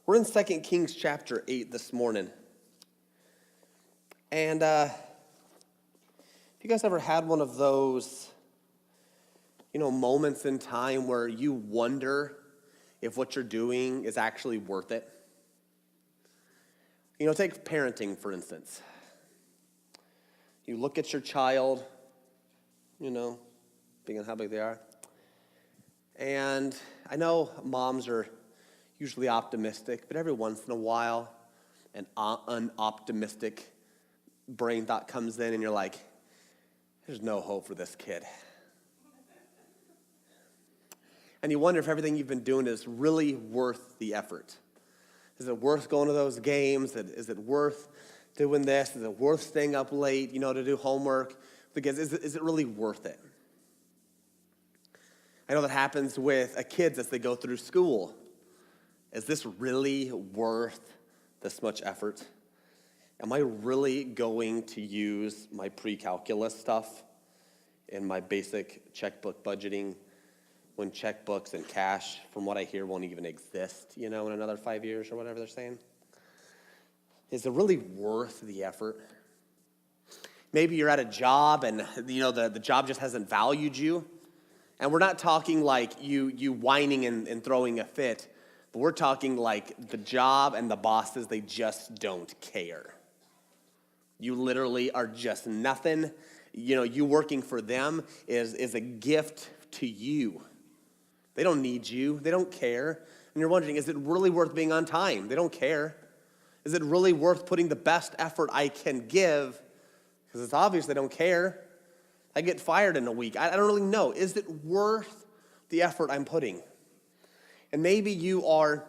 We're in 2 Kings chapter 8 this morning. And have you guys ever had one of those, moments in time where you wonder if what you're doing is actually worth it? Take parenting, for instance. You look at your child, being how big they are. And I know moms are usually optimistic, but every once in a while, an unoptimistic brain thought comes in and you're like, there's no hope for this kid. And you wonder if everything you've been doing is really worth the effort. Is it worth going to those games? Is it worth doing this? Is it worth staying up late, to do homework? Because is it really worth it? I know that happens with kids as they go through school. Is this really worth this much effort? Am I really going to use my pre-calculus stuff in my basic checkbook budgeting when checkbooks and cash, from what I hear, won't even exist, in another 5 years or whatever they're saying? Is it really worth the effort? Maybe you're at a job and, the job just hasn't valued you. And we're not talking like you whining and throwing a fit, but we're talking like the job and the bosses, they just don't care. You literally are just nothing. You working for them is a gift to you. They don't need you. They don't care. And you're wondering, is it really worth being on time? They don't care. Is it really worth putting the best effort I can give? Because it's obvious they don't care. I get fired in a week. I don't really know. Is it worth the effort I'm putting? And maybe you are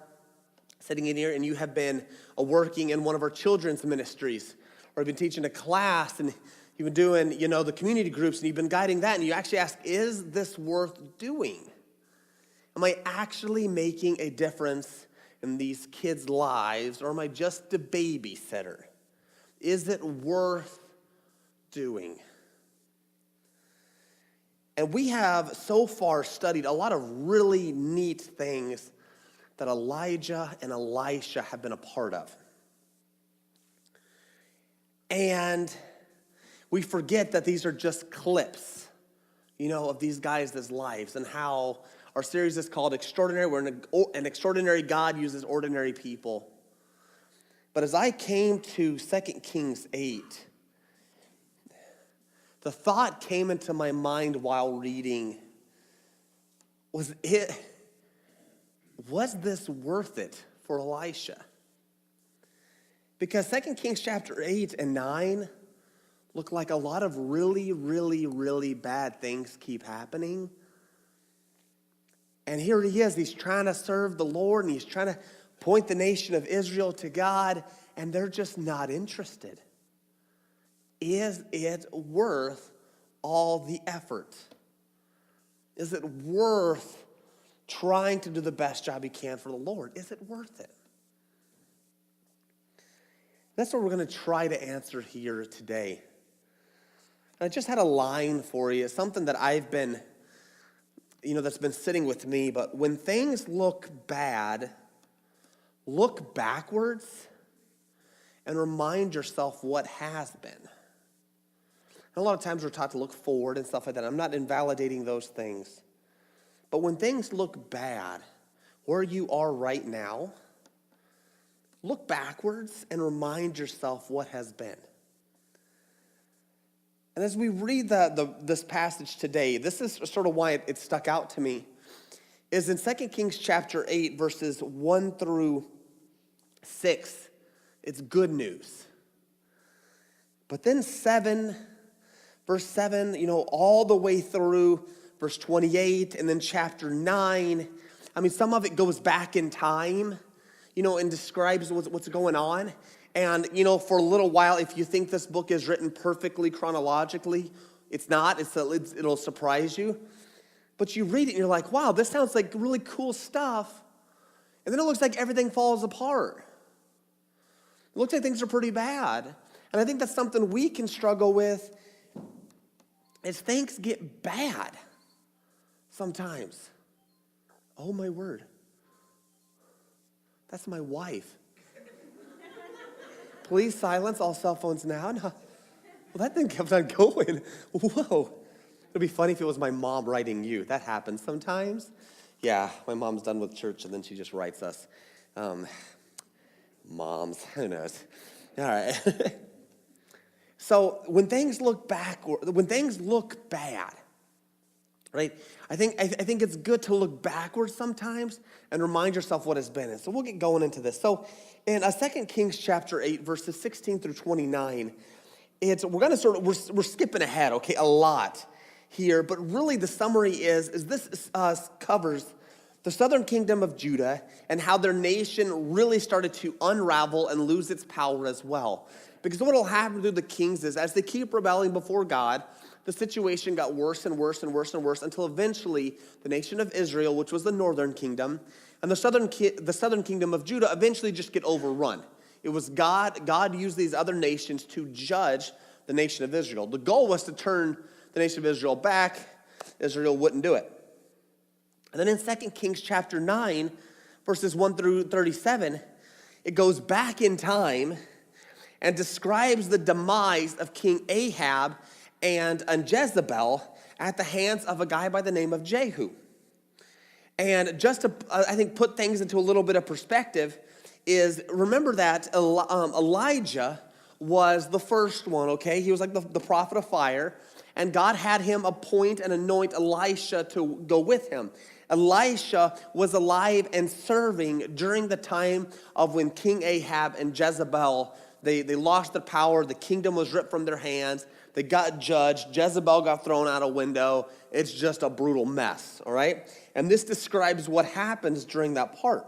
sitting in here and you have been working in one of our children's ministries, or you've been teaching a class and you've been doing, the community groups and you've been guiding that, and you actually ask, is this worth doing? Am I actually making a difference in these kids' lives, or am I just a babysitter? Is it worth doing? And we have so far studied a lot of really neat things that Elijah and Elisha have been a part of. And we forget that these are just clips, of these guys' lives, and how our series is called Extraordinary, where an extraordinary God uses ordinary people. But as I came to 2 Kings 8, the thought came into my mind while reading, was this worth it for Elisha? Because 2 Kings chapter 8 and 9 look like a lot of really, really, really bad things keep happening. And here he is, he's trying to serve the Lord, and he's trying to point the nation of Israel to God, and they're just not interested. Is it worth all the effort? Is it worth trying to do the best job you can for the Lord? Is it worth it? That's what we're going to try to answer here today. And I just had a line for you, something that I've been, that's been sitting with me. But when things look bad, look backwards and remind yourself what has been. And a lot of times we're taught to look forward and stuff like that. I'm not invalidating those things. But when things look bad, where you are right now, look backwards and remind yourself what has been. And as we read this passage today, this is sort of why it stuck out to me, is in 2 Kings chapter 8, verses 1 through 6, it's good news. But then verse 7, all the way through verse 28, and then chapter 9, some of it goes back in time, and describes what's going on. And, for a little while, if you think this book is written perfectly chronologically, it's not. It'll surprise you. But you read it and you're like, wow, this sounds like really cool stuff. And then it looks like everything falls apart. It looks like things are pretty bad. And I think that's something we can struggle with as things get bad sometimes. Oh, my word. That's my wife. Please silence all cell phones now. No. Well, that thing kept on going. Whoa. It'd be funny if it was my mom writing you. That happens sometimes. Yeah, my mom's done with church, and then she just writes us. Moms, who knows? All right. So when things look bad, right? I think it's good to look backwards sometimes and remind yourself what has been. And so we'll get going into this. So in 2 Kings chapter 8, verses 16 through 29, we're skipping ahead, okay, a lot here, but really the summary is this covers the southern kingdom of Judah and how their nation really started to unravel and lose its power as well. Because what will happen to the kings is as they keep rebelling before God, the situation got worse and worse and worse and worse until eventually the nation of Israel, which was the northern kingdom, and the southern kingdom of Judah eventually just get overrun. It was God used these other nations to judge the nation of Israel. The goal was to turn the nation of Israel back. Israel wouldn't do it. And then in 2 Kings chapter 9, verses 1 through 37, it goes back in time and describes the demise of King Ahab and Jezebel at the hands of a guy by the name of Jehu. And just to, I think, put things into a little bit of perspective is, remember that Elijah was the first one, okay? He was like the prophet of fire, and God had him appoint and anoint Elisha to go with him. Elisha was alive and serving during the time of when King Ahab and Jezebel, they lost their power, the kingdom was ripped from their hands, they got judged, Jezebel got thrown out a window. It's just a brutal mess, all right? And this describes what happens during that part.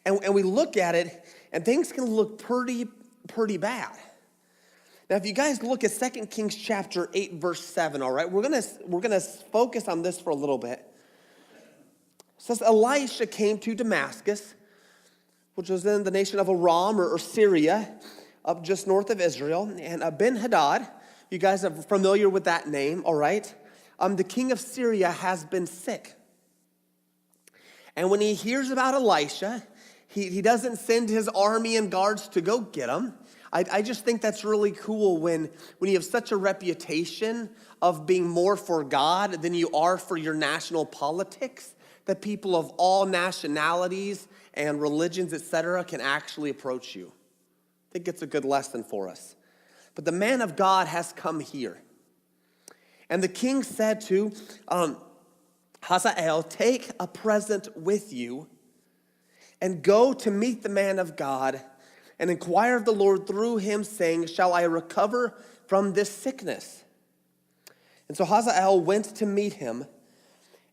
And we look at it, and things can look pretty bad. Now, if you guys look at 2 Kings chapter 8, verse 7, all right, we're gonna focus on this for a little bit. It says, Elisha came to Damascus, which was in the nation of Aram or Syria, up just north of Israel. And Ben-Hadad, you guys are familiar with that name, all right? The king of Syria has been sick. And when he hears about Elisha, he doesn't send his army and guards to go get him. I just think that's really cool when you have such a reputation of being more for God than you are for your national politics, that people of all nationalities and religions, etc., can actually approach you. I think it's a good lesson for us. But the man of God has come here. And the king said to Hazael, take a present with you and go to meet the man of God and inquire of the Lord through him, saying, shall I recover from this sickness? And so Hazael went to meet him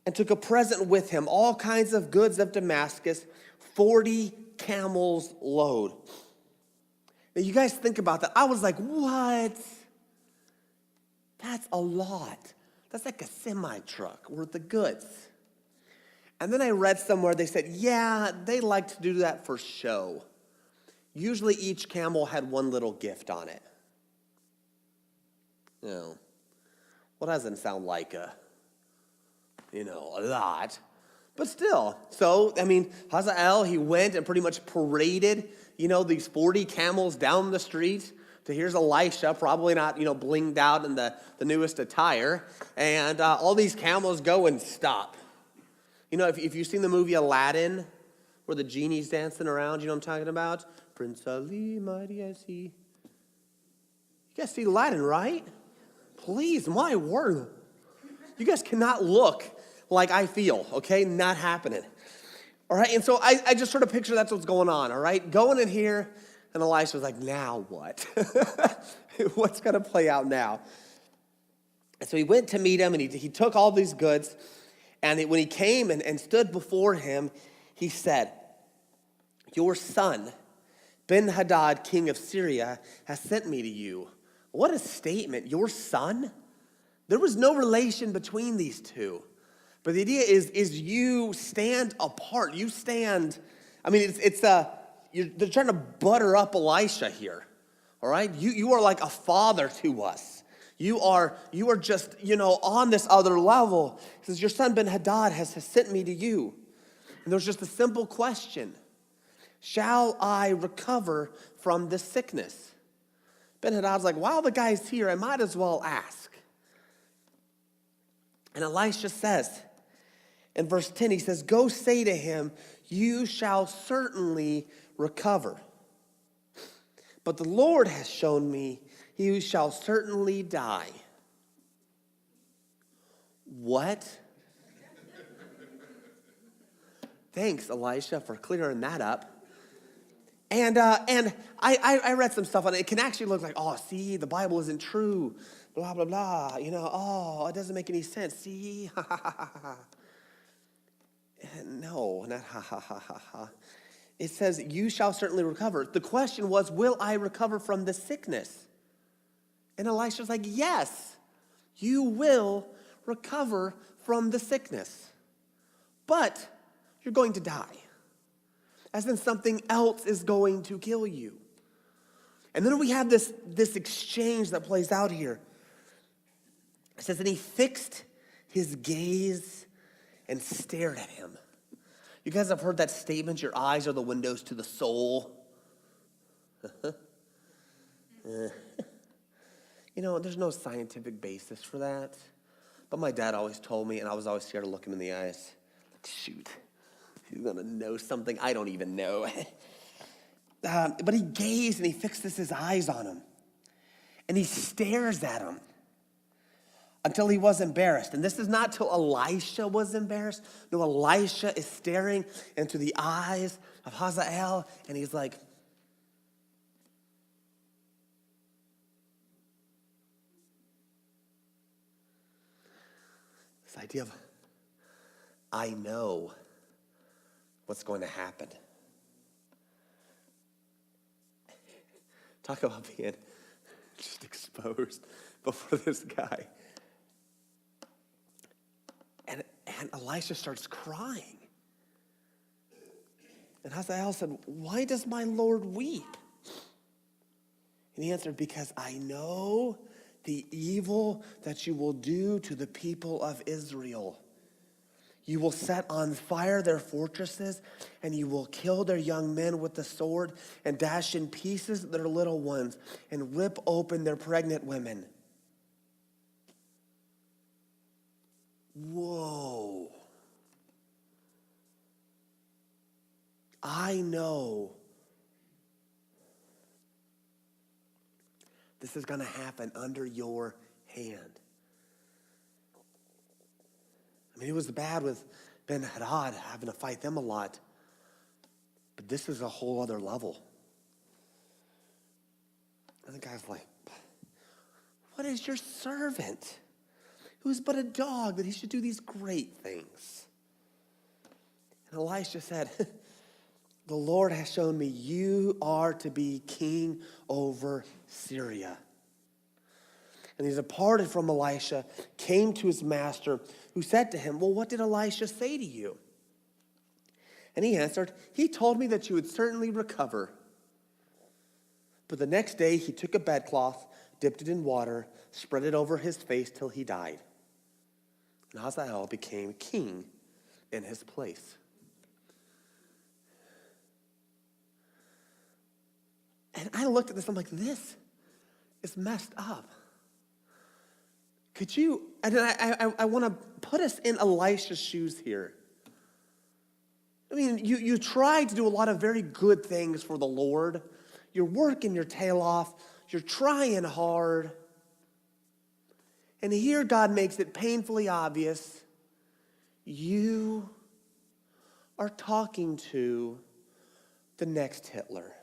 and took a present with him, all kinds of goods of Damascus, 40 camels load. Now you guys think about that. I was like, what? That's a lot. That's like a semi-truck worth of goods. And then I read somewhere they said, yeah, they like to do that for show. Usually each camel had one little gift on it. You know, well, that doesn't sound like a lot. But still, so, I mean, Hazael, he went and pretty much paraded, these 40 camels down the street to here's Elisha, probably not, blinged out in the newest attire. And all these camels go and stop. If you've seen the movie Aladdin, where the genie's dancing around, you know what I'm talking about? Prince Ali, mighty as he. You guys see Aladdin, right? Please, my word. You guys cannot look like I feel, okay? Not happening. All right, and so I just sort of picture that's what's going on, all right? Going in here, and Elisha was like, now what? What's going to play out now? And so he went to meet him, and he took all these goods, and when he came and stood before him, he said, your son, Ben-Hadad, king of Syria, has sent me to you. What a statement. Your son? There was no relation between these two. But the idea is you stand apart. You stand, I mean, they're trying to butter up Elisha here. All right? You are like a father to us. You are just, on this other level. He says, your son Ben-Hadad has sent me to you. And there's just a simple question. shall I recover from this sickness? Ben-Hadad's like, while the guy's here, I might as well ask. And Elisha says, in verse 10, he says, go say to him, you shall certainly recover. But the Lord has shown me, you shall certainly die. What? Thanks, Elisha, for clearing that up. And I read some stuff on it. It can actually look like, oh, see, the Bible isn't true. Blah, blah, blah. Oh, it doesn't make any sense. See? Ha, ha, ha, ha, ha. No, not ha, ha, ha, ha, ha. It says, you shall certainly recover. The question was, will I recover from this sickness? And Elisha's like, yes, you will recover from the sickness. But you're going to die. As in something else is going to kill you. And then we have this exchange that plays out here. It says, and he fixed his gaze and stared at him. You guys have heard that statement, your eyes are the windows to the soul. There's no scientific basis for that. But my dad always told me, and I was always scared to look him in the eyes. Like, shoot, he's going to know something I don't even know. But he gazed and he fixes his eyes on him. And he stares at him until he was embarrassed. And this is not till Elisha was embarrassed. No, Elisha is staring into the eyes of Hazael, and he's like, this idea of, I know what's going to happen. Talk about being just exposed before this guy. And Elisha starts crying. And Hazael said, why does my Lord weep? And he answered, because I know the evil that you will do to the people of Israel. You will set on fire their fortresses, and you will kill their young men with the sword, and dash in pieces their little ones, and rip open their pregnant women. Whoa. I know this is going to happen under your hand. I mean, it was bad with Ben-Hadad having to fight them a lot. But this is a whole other level. And the guy's like, what is your servant, who's but a dog, that he should do these great things? And Elisha said, the Lord has shown me you are to be king over Syria. And he departed from Elisha, came to his master, who said to him, well, what did Elisha say to you? And he answered, he told me that you would certainly recover. But the next day he took a bedcloth, dipped it in water, spread it over his face till he died. And Hazael became king in his place. And I looked at this, I'm like, this is messed up. Could you, and I want to put us in Elisha's shoes here. I mean, you try to do a lot of very good things for the Lord. You're working your tail off. You're trying hard. And here God makes it painfully obvious. You are talking to the next Hitler.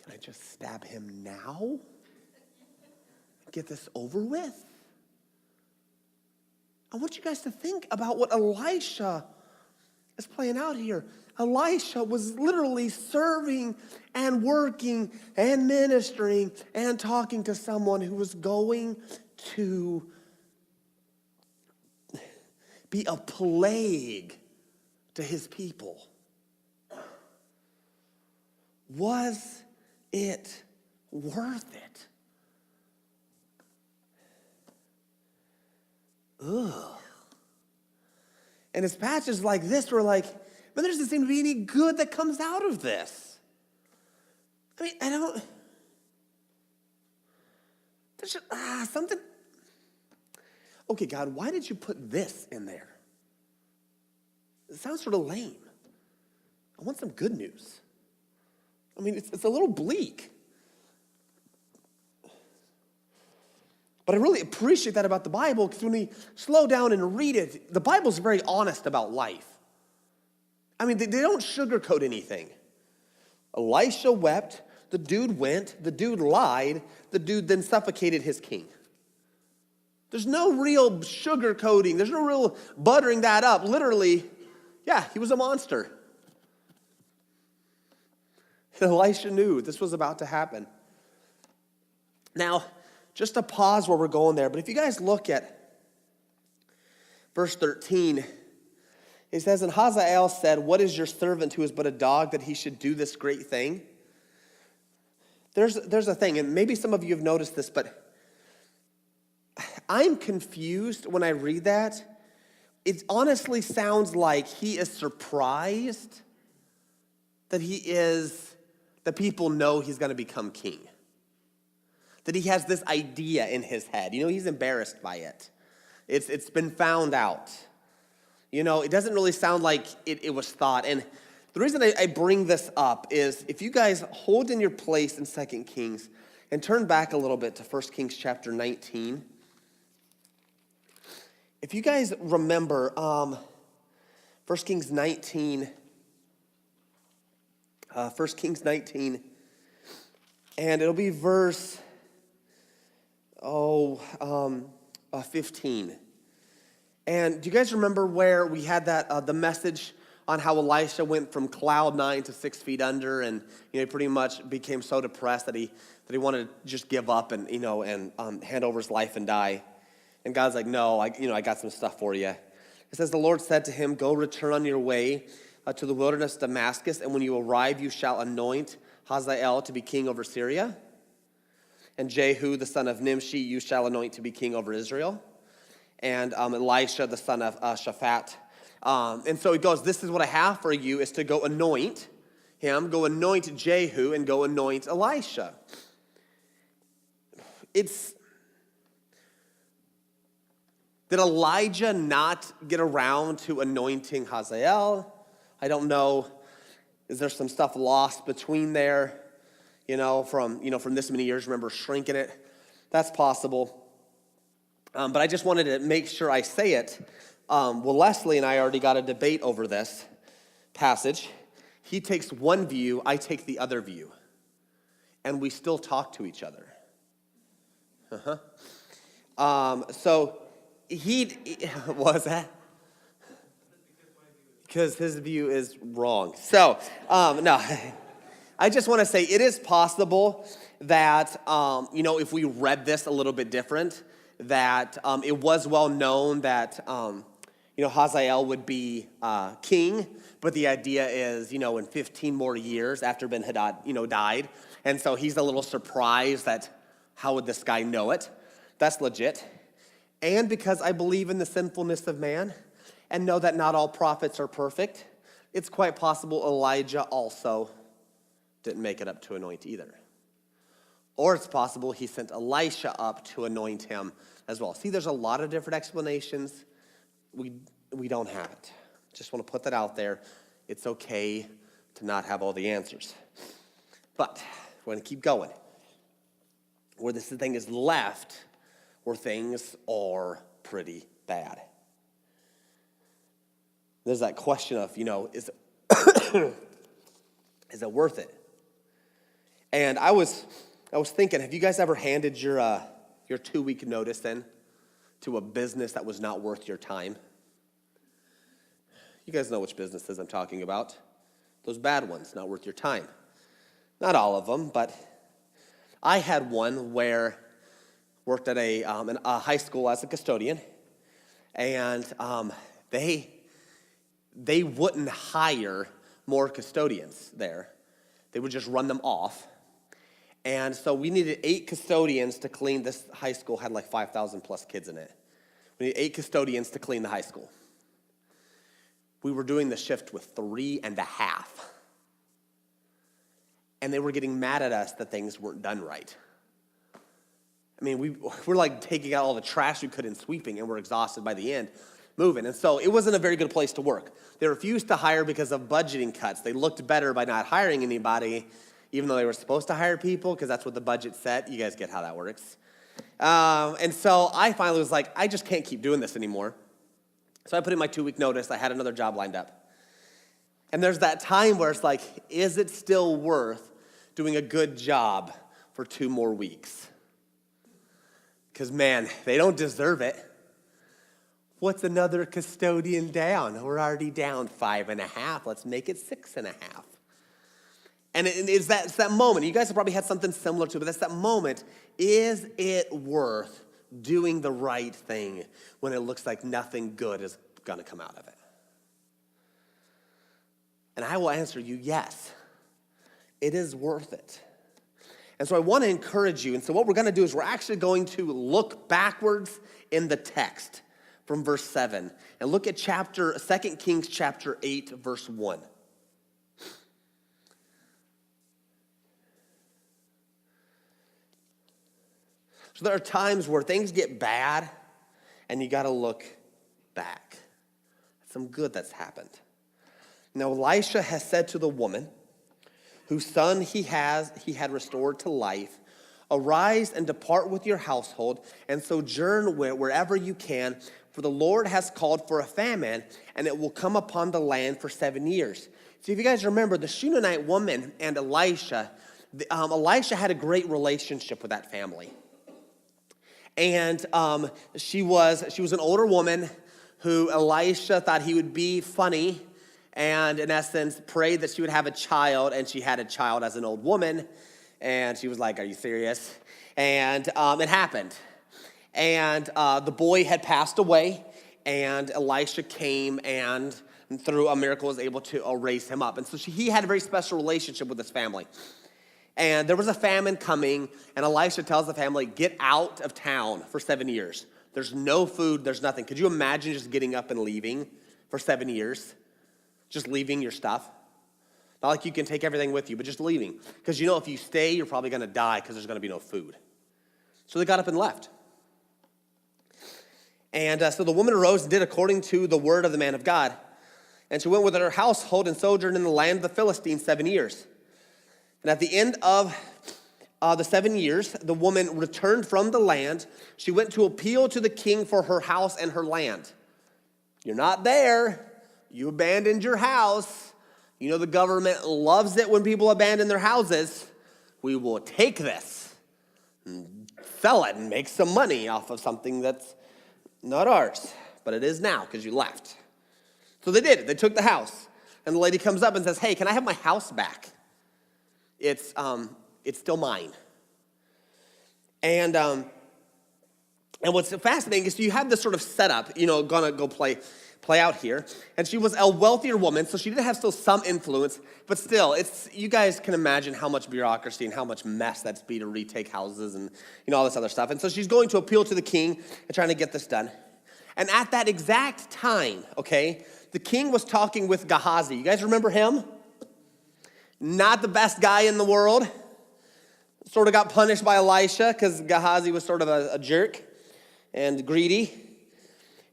Can I just stab him now? Get this over with? I want you guys to think about what Elisha is playing out here. Elisha was literally serving and working and ministering and talking to someone who was going to be a plague to his people. Was it worth it? ugh. And it's passages like this where like, man, there doesn't seem to be any good that comes out of this. I mean, I don't, there's just, something. Okay, God, why did you put this in there? It sounds sort of lame. I want some good news. I mean, it's a little bleak. But I really appreciate that about the Bible, because when we slow down and read it, the Bible's very honest about life. I mean, they don't sugarcoat anything. Elisha wept, the dude went, the dude lied, the dude then suffocated his king. There's no real sugarcoating, there's no real buttering that up. Literally, yeah, he was a monster. Elisha knew this was about to happen. Now, just a pause where we're going there, but if you guys look at verse 13, it says, and Hazael said, what is your servant who is but a dog that he should do this great thing? There's a thing, and maybe some of you have noticed this, but I'm confused when I read that. It honestly sounds like he is surprised that people know he's going to become king. That he has this idea in his head. He's embarrassed by it. It's been found out. It doesn't really sound like it was thought. And the reason I bring this up is if you guys hold in your place in 2 Kings and turn back a little bit to 1 Kings chapter 19. If you guys remember 1 Kings 19, 1 Kings 19, and it'll be verse 15. And do you guys remember where we had that the message on how Elisha went from cloud 9 to 6 feet under, and he pretty much became so depressed that he wanted to just give up and hand over his life and die. And God's like, no, I got some stuff for you. It says the Lord said to him, go return on your way to the wilderness of Damascus, and when you arrive, you shall anoint Hazael to be king over Syria. And Jehu, the son of Nimshi, you shall anoint to be king over Israel. And Elisha, the son of Shaphat. And so he goes, this is what I have for you, is to go anoint him, go anoint Jehu, and go anoint Elisha. Did Elijah not get around to anointing Hazael? I don't know. Is there some stuff lost between there? From this many years, remember shrinking it? That's possible. But I just wanted to make sure I say it. Leslie and I already got a debate over this passage. He takes one view, I take the other view. And we still talk to each other. So what was that? Because his view is wrong. So, no. I just want to say it is possible that, if we read this a little bit different, that it was well known that, Hazael would be king, but the idea is, in 15 more years after Ben-Hadad, died, and so he's a little surprised that how would this guy know it? That's legit. And because I believe in the sinfulness of man and know that not all prophets are perfect, it's quite possible Elijah also didn't make it up to anoint either. Or it's possible he sent Elisha up to anoint him as well. See, there's a lot of different explanations. We don't have it. Just want to put that out there. It's okay to not have all the answers. But we're going to keep going. Where this thing is left, where things are pretty bad. There's that question of, is it worth it? And I was thinking, have you guys ever handed your 2-week notice in to a business that was not worth your time? You guys know which businesses I'm talking about. Those bad ones, not worth your time. Not all of them, but I had one where worked at a high school as a custodian, and they wouldn't hire more custodians there. They would just run them off. And so we needed 8 custodians to clean. This high school had like 5,000 plus kids in it. We need 8 custodians to clean the high school. We were doing the shift with 3.5. And they were getting mad at us that things weren't done right. I mean, we're like taking out all the trash we could and sweeping, and we're exhausted by the end, moving. And so it wasn't a very good place to work. They refused to hire because of budgeting cuts. They looked better by not hiring anybody, even though they were supposed to hire people, because that's what the budget said. You guys get how that works. And so I finally was like, I just can't keep doing this anymore. So I put in my 2-week notice. I had another job lined up. And there's that time where it's like, is it still worth doing a good job for 2 more weeks? Because, man, they don't deserve it. What's another custodian down? We're already down 5.5. Let's make it 6.5. And it's that moment. You guys have probably had something similar to it, but that's that moment. Is it worth doing the right thing when it looks like nothing good is going to come out of it? And I will answer you, yes. It is worth it. And so I want to encourage you. And so what we're going to do is we're actually going to look backwards in the text from verse 7 and look at 2 Kings chapter 8, verse 1. So there are times where things get bad and you got to look back. Some good that's happened. Now Elisha has said to the woman, whose son he had restored to life, arise and depart with your household and sojourn wherever you can, for the Lord has called for a famine, and it will come upon the land for 7 years. So if you guys remember, the Shunammite woman and Elisha, Elisha had a great relationship with that family. And she was an older woman who Elisha thought he would be funny, and in essence prayed that she would have a child, and she had a child as an old woman, and she was like, are you serious? And it happened. And the boy had passed away, and Elisha came and through a miracle was able to raise him up. And so he had a very special relationship with his family. And there was a famine coming, and Elisha tells the family, get out of town for 7 years. There's no food, there's nothing. Could you imagine just getting up and leaving for 7 years? Just leaving your stuff. Not like you can take everything with you, but just leaving. Because you know if you stay, you're probably going to die because there's going to be no food. So they got up and left. And so the woman arose and did according to the word of the man of God. And she went with her household and sojourned in the land of the Philistines 7 years. And at the end of the 7 years, the woman returned from the land. She went to appeal to the king for her house and her land. You're not there. You abandoned your house. You know the government loves it when people abandon their houses. We will take this and sell it and make some money off of something that's not ours. But it is now because you left. So they did. They took the house. And the lady comes up and says, hey, can I have my house back? It's still mine. And what's fascinating is you have this sort of setup, gonna go play out here. And she was a wealthier woman, so she did have still some influence, but still, you guys can imagine how much bureaucracy and how much mess that's be to retake houses and all this other stuff. And so she's going to appeal to the king and trying to get this done. And at that exact time, the king was talking with Gehazi. You guys remember him? Not the best guy in the world. Sort of got punished by Elisha because Gehazi was sort of a jerk and greedy.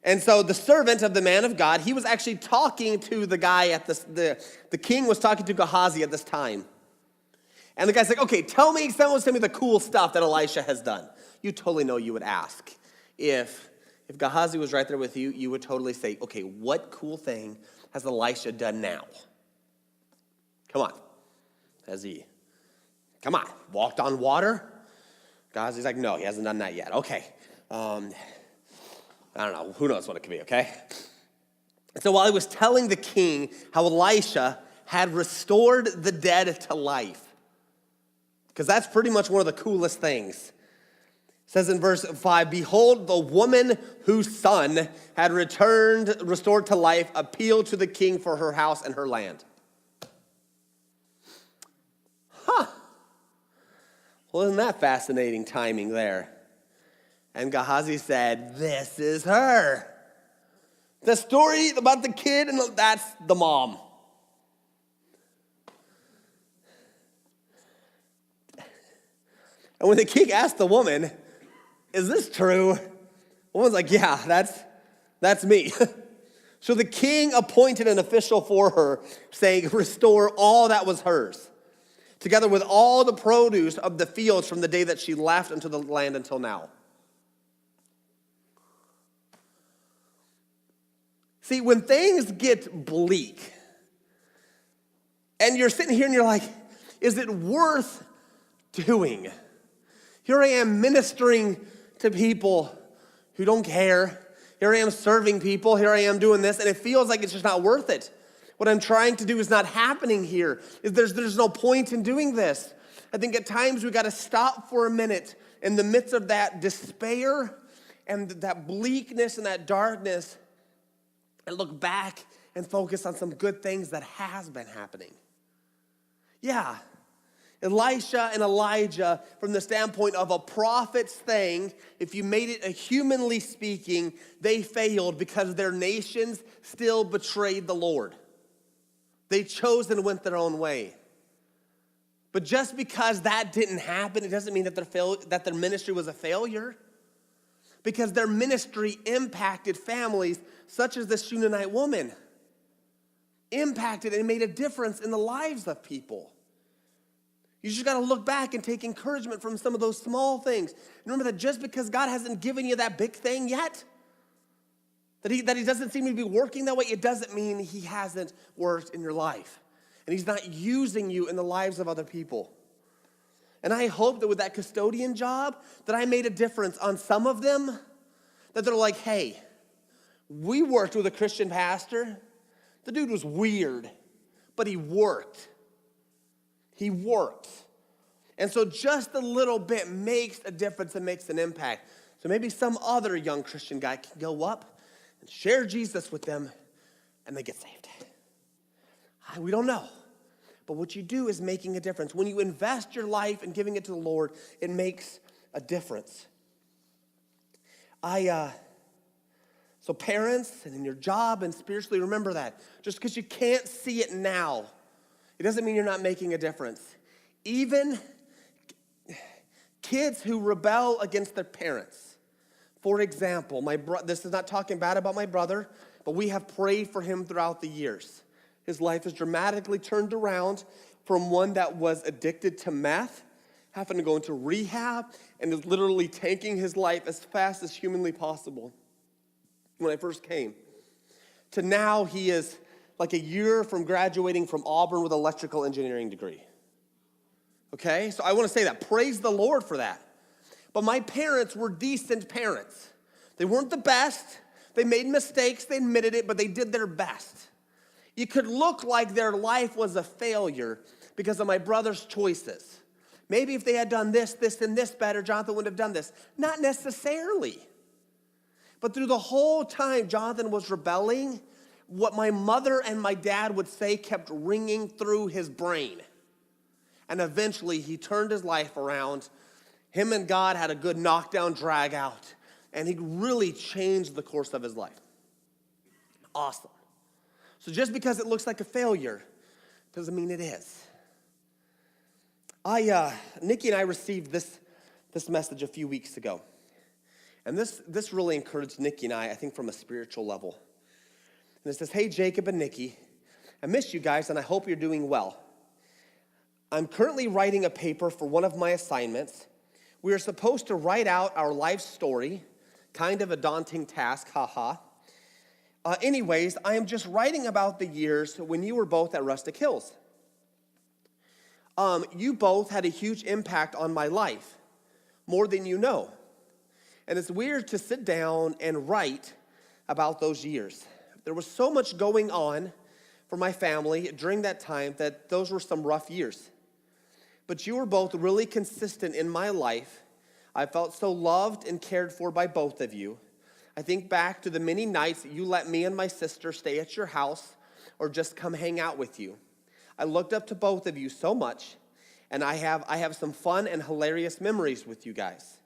And so the servant of the man of God, he was actually talking to the guy at the king was talking to Gehazi at this time. And the guy's like, okay, tell me the cool stuff that Elisha has done. You totally know you would ask. If Gehazi was right there with you, you would totally say, okay, what cool thing has Elisha done now? Come on. Come on, walked on water? Gehazi's like, no, he hasn't done that yet. Okay. I don't know. Who knows what it could be, okay? So while he was telling the king how Elisha had restored the dead to life, because that's pretty much one of the coolest things. It says in verse 5, behold, the woman whose son had restored to life, appealed to the king for her house and her land. Well, isn't that fascinating timing there? And Gehazi said, this is her. The story about the kid, and that's the mom. And when the king asked the woman, is this true? The woman's like, yeah, that's me. So the king appointed an official for her, saying, restore all that was hers, together with all the produce of the fields from the day that she left into the land until now. See, when things get bleak, and you're sitting here and you're like, is it worth doing? Here I am ministering to people who don't care. Here I am serving people. Here I am doing this, and it feels like it's just not worth it. What I'm trying to do is not happening here. There's no point in doing this. I think at times we got to stop for a minute in the midst of that despair and that bleakness and that darkness and look back and focus on some good things that has been happening. Yeah, Elisha and Elijah, from the standpoint of a prophet's thing, if you made it a humanly speaking, they failed because their nations still betrayed the Lord. They chose and went their own way. But just because that didn't happen, it doesn't mean that their ministry was a failure. Because their ministry impacted families such as this Shunammite woman. Impacted and made a difference in the lives of people. You just got to look back and take encouragement from some of those small things. Remember that just because God hasn't given you that big thing yet, that he doesn't seem to be working that way, it doesn't mean he hasn't worked in your life. And he's not using you in the lives of other people. And I hope that with that custodian job, that I made a difference on some of them, that they're like, hey, we worked with a Christian pastor. The dude was weird, but he worked. He worked. And so just a little bit makes a difference and makes an impact. So maybe some other young Christian guy can go up and share Jesus with them, and they get saved. We don't know. But what you do is making a difference. When you invest your life in giving it to the Lord, it makes a difference. So parents, and in your job and spiritually, remember that. Just because you can't see it now, it doesn't mean you're not making a difference. Even kids who rebel against their parents. For example, this is not talking bad about my brother, but we have prayed for him throughout the years. His life has dramatically turned around from one that was addicted to meth, having to go into rehab, and is literally tanking his life as fast as humanly possible when I first came, to now he is like a year from graduating from Auburn with an electrical engineering degree. Okay, so I want to say that. Praise the Lord for that. But my parents were decent parents. They weren't the best. They made mistakes. They admitted it, but they did their best. You could look like their life was a failure because of my brother's choices. Maybe if they had done this, and this better, Jonathan wouldn't have done this. Not necessarily. But through the whole time Jonathan was rebelling, what my mother and my dad would say kept ringing through his brain. And eventually he turned his life around. Him and God had a good knockdown, drag out. And he really changed the course of his life. Awesome. So just because it looks like a failure doesn't mean it is. Nikki and I received this message a few weeks ago. And this really encouraged Nikki and I think from a spiritual level. And it says, hey, Jacob and Nikki, I miss you guys and I hope you're doing well. I'm currently writing a paper for one of my assignments. We are supposed to write out our life story, kind of a daunting task, haha. Anyways, I am just writing about the years when you were both at Rustic Hills. You both had a huge impact on my life, more than you know. And it's weird to sit down and write about those years. There was so much going on for my family during that time that those were some rough years. But you were both really consistent in my life. I felt so loved and cared for by both of you. I think back to the many nights that you let me and my sister stay at your house or just come hang out with you. I looked up to both of you so much, and I have some fun and hilarious memories with you guys.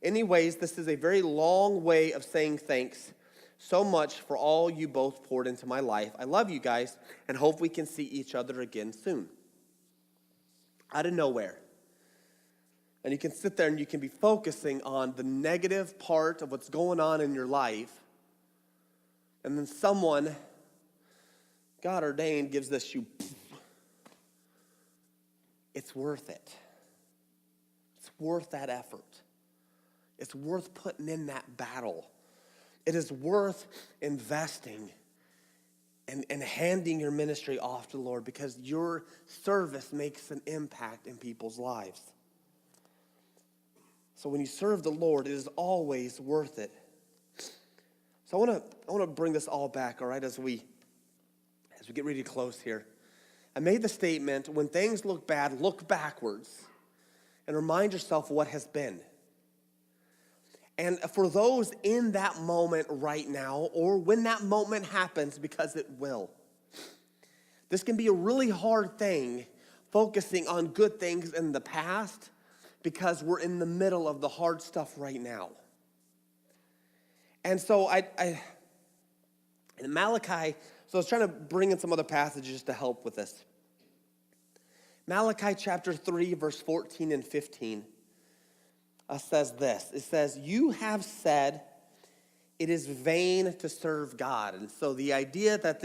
Anyways, this is a very long way of saying thanks so much for all you both poured into my life. I love you guys and hope we can see each other again soon. Out of nowhere. And you can sit there and you can be focusing on the negative part of what's going on in your life. And then someone, God ordained, gives this you. It's worth it. It's worth that effort. It's worth putting in that battle. It is worth investing and handing your ministry off to the Lord because your service makes an impact in people's lives. So when you serve the Lord, it is always worth it. So I want to bring this all back, all right, as we get ready to close here. I made the statement, when things look bad, look backwards and remind yourself what has been. And for those in that moment right now, or when that moment happens, because it will, this can be a really hard thing, focusing on good things in the past, because we're in the middle of the hard stuff right now. And so in Malachi, so I was trying to bring in some other passages to help with this. Malachi chapter 3, verse 14 and 15. Says this. It says, you have said it is vain to serve God. And so the idea that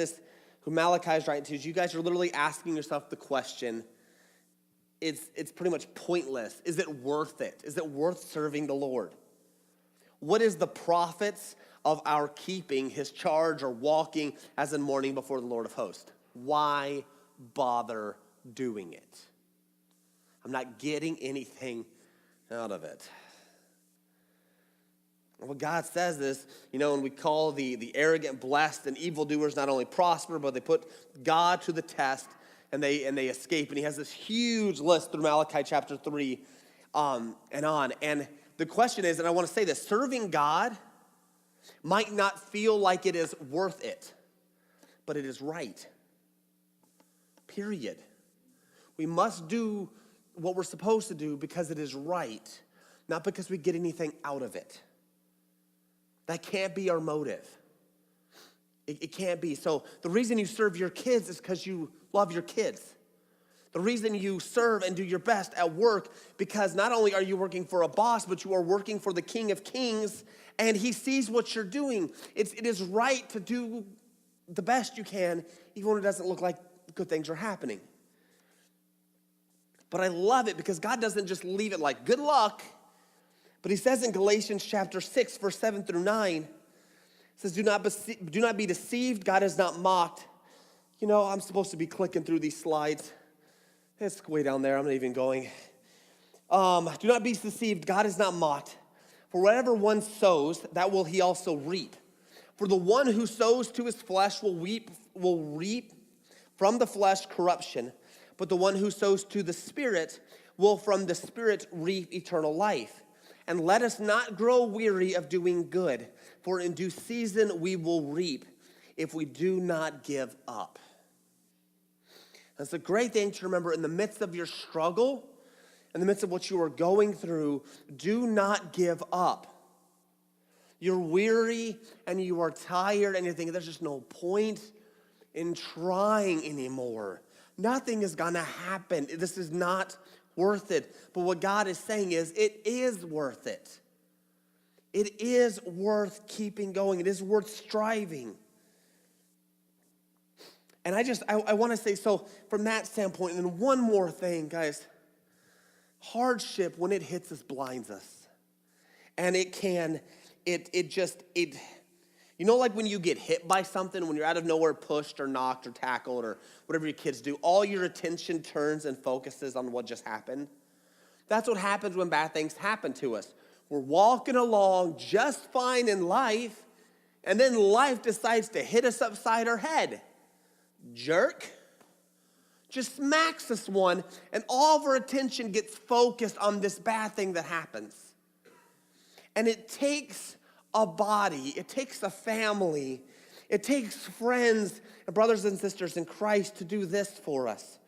who Malachi is writing to is you guys are literally asking yourself the question, it's pretty much pointless. Is it worth it? Is it worth serving the Lord? What is the profits of our keeping his charge or walking as in mourning before the Lord of hosts? Why bother doing it? I'm not getting anything out of it. What God says is, when we call the arrogant blessed and evildoers not only prosper, but they put God to the test and they escape. And he has this huge list through Malachi chapter 3 and on. And the question is, and I want to say this, serving God might not feel like it is worth it, but it is right. Period. We must do what we're supposed to do because it is right, not because we get anything out of it. That can't be our motive. It can't be. So the reason you serve your kids is because you love your kids. The reason you serve and do your best at work, because not only are you working for a boss, but you are working for the King of Kings, and he sees what you're doing. It is right to do the best you can, even when it doesn't look like good things are happening. But I love it because God doesn't just leave it like, good luck. But he says in Galatians chapter 6, verse 7 through 9, it says, do not be deceived. God is not mocked. I'm supposed to be clicking through these slides. It's way down there. I'm not even going. Do not be deceived. God is not mocked. For whatever one sows, that will he also reap. For the one who sows to his flesh will reap from the flesh corruption. But the one who sows to the Spirit will from the Spirit reap eternal life. And let us not grow weary of doing good, for in due season we will reap if we do not give up. That's a great thing to remember in the midst of your struggle, in the midst of what you are going through. Do not give up. You're weary and you are tired and you're thinking there's just no point in trying anymore. Nothing is going to happen. This is not worth it. But what God is saying is it is worth it. It is worth keeping going. It is worth striving. And I want to say, so from that standpoint, and one more thing, guys, hardship, when it hits us, blinds us. And like when you get hit by something, when you're out of nowhere pushed or knocked or tackled or whatever your kids do, all your attention turns and focuses on what just happened. That's what happens when bad things happen to us. We're walking along just fine in life, and then life decides to hit us upside our head. Jerk. Just smacks us one, and all of our attention gets focused on this bad thing that happens. And it takes a body, it takes a family, it takes friends and brothers and sisters in Christ to do this for us.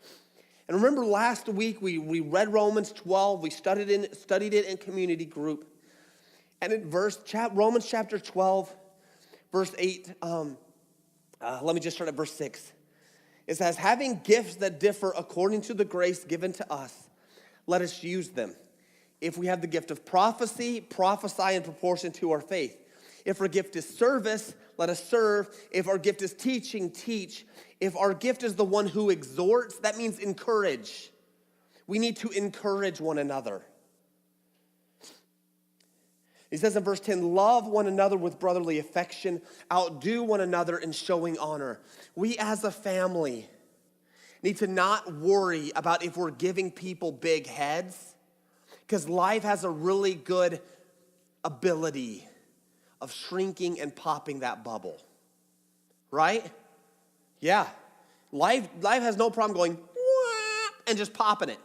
And remember last week we read Romans 12, we studied it in community group. And in Romans chapter 12, verse 8, let me just start at verse 6. It says, having gifts that differ according to the grace given to us, let us use them. If we have the gift of prophecy, prophesy in proportion to our faith. If our gift is service, let us serve. If our gift is teaching, teach. If our gift is the one who exhorts, that means encourage. We need to encourage one another. He says in verse 10, love one another with brotherly affection, outdo one another in showing honor. We as a family need to not worry about if we're giving people big heads, because life has a really good ability of shrinking and popping that bubble, right? Yeah, life has no problem going and just popping it.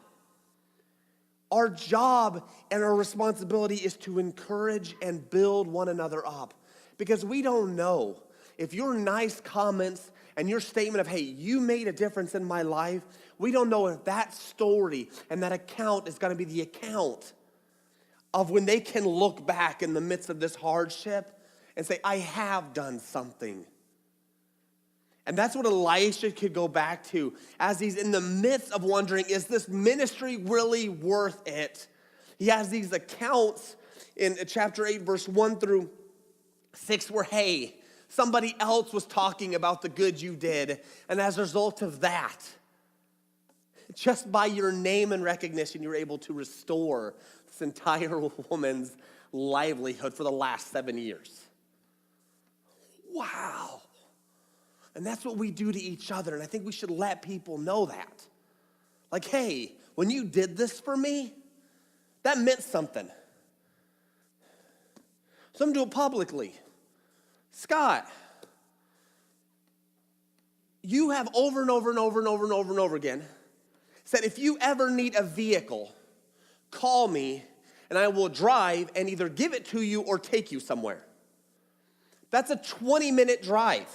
Our job and our responsibility is to encourage and build one another up, because we don't know if your nice comments and your statement of, hey, you made a difference in my life, we don't know if that story and that account is going to be the account of when they can look back in the midst of this hardship and say, I have done something. And that's what Elisha could go back to as he's in the midst of wondering, is this ministry really worth it? He has these accounts in chapter 8, verse 1 through 6 where, hey, somebody else was talking about the good you did. And as a result of that, just by your name and recognition, you're able to restore this entire woman's livelihood for the last 7 years. Wow. And that's what we do to each other. And I think we should let people know that. Like, hey, when you did this for me, that meant something. Some do it publicly. Scott, you have over and over and over and over and over and over again said, if you ever need a vehicle, call me and I will drive and either give it to you or take you somewhere. That's a 20-minute drive.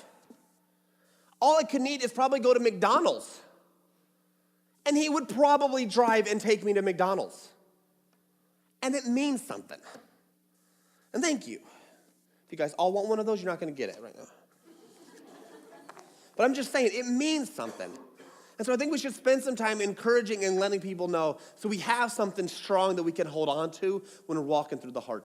All I could need is probably go to McDonald's. And he would probably drive and take me to McDonald's. And it means something. And thank you. If you guys all want one of those, you're not going to get it right now. But I'm just saying, it means something. And so I think we should spend some time encouraging and letting people know so we have something strong that we can hold on to when we're walking through the hard